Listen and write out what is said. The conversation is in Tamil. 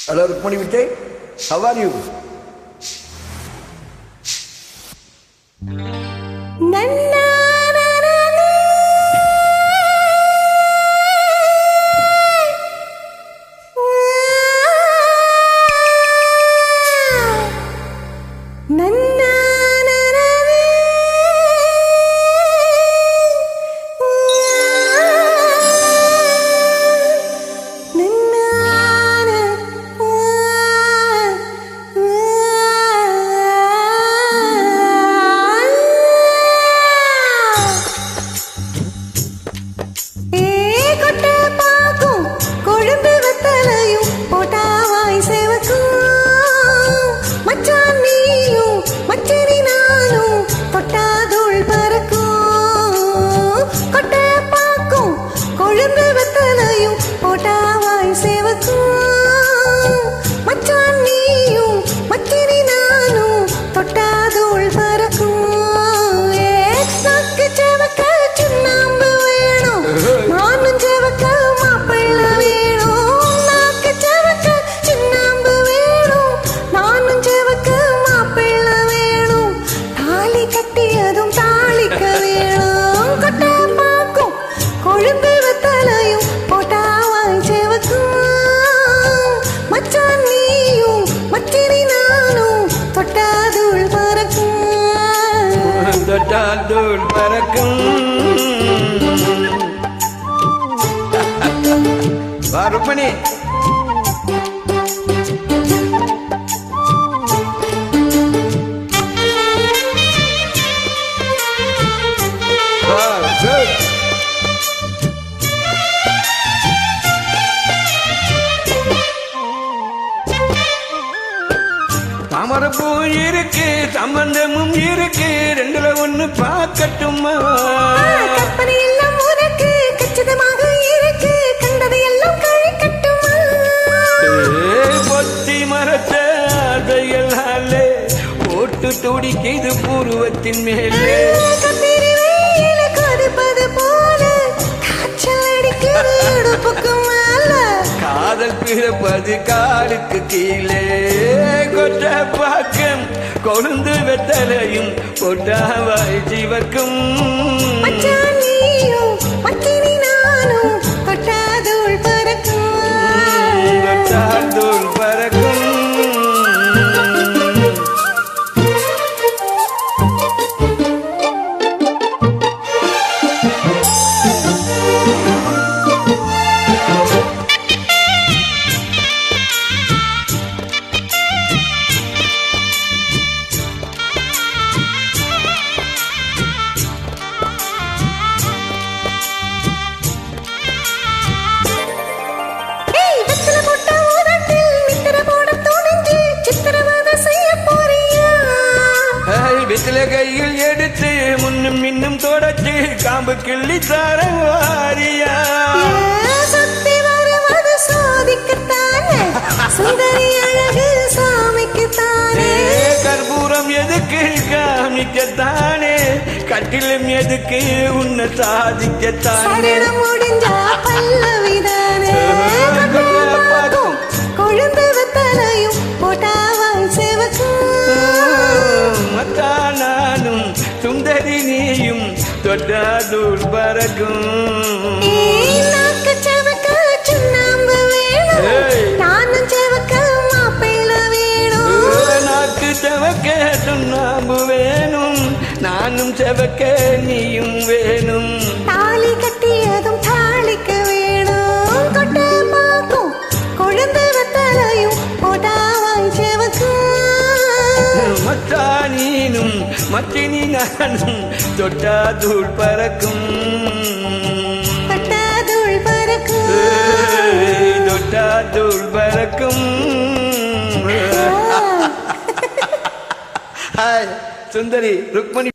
Hello, Rukmani Vijay. How are you? தொட்டால் பறக்கும் ருக்மணி தாமரப்பூ இருக்கு சம்பந்தமும் இருக்கு ரெண்டுல ஒண்ணு பார்க்கட்டுமா கற்பனை எல்லாம் உனக்கு கச்சிதமாக இருக்கு கண்டதை எல்லாம் கழிக்கட்டுமா பொத்தி மரத்த அதையெல்லாலே போட்டு துடிக்குது பூர்வத்தின் மேலே கருப்பது போல காய்ச்சல் அடிக்கிறது இடுப்புக்கு மேல காதல் பிறப்பது காலுக்கு கீழே கொட்ட பாக்கம் கொழுந்து வெத்தலையும் கொட்டாவாய் சிவக்கும் தொட்டாதூள் பறக்கும் தொட்டாதூள் பறக்கும் வெத்தில கையில் எடுத்து முன்னும் இன்னும் தொடச்சு காம்பு கிள்ளி தர வாரியா சுத்தி வருவது சோதிக்கத்தானே சுந்தரி அழகு சாமிக்குத்தானே கற்பூரம் எதுக்கு காமிக்கத்தானே கட்டிலும் எதுக்கு உன்னை சாதிக்கத்தானே முடிஞ்சா பல்லவிதானே கொழுந்து வெத்தலையும் போட்டாவாய் சேவக்கும் நானும் சுந்தரி நீயும் தொட்டாதூள் பறக்கும் சுண்ணாம்பு வேணும் நானும் செவக்க மாப்பிள்ள வேணும் நாக்கு செவக்க சுண்ணாம்பு வேணும் நானும் செவக்க நீயும் வேணும் தாலி கட்டியதும் தாளிக்க வேணும் கொட்ட பாக்கும் கொழுந்து வெத்தலையும் போட்டாவாய் செவக்கும் மச்சானீனும் மச்சினி நானும் தொட்டாதூள் பறக்கும் தொட்டாதூள் பறக்கும் தொட்டாதூள் பறக்கும் சுந்தரி ருக்மணி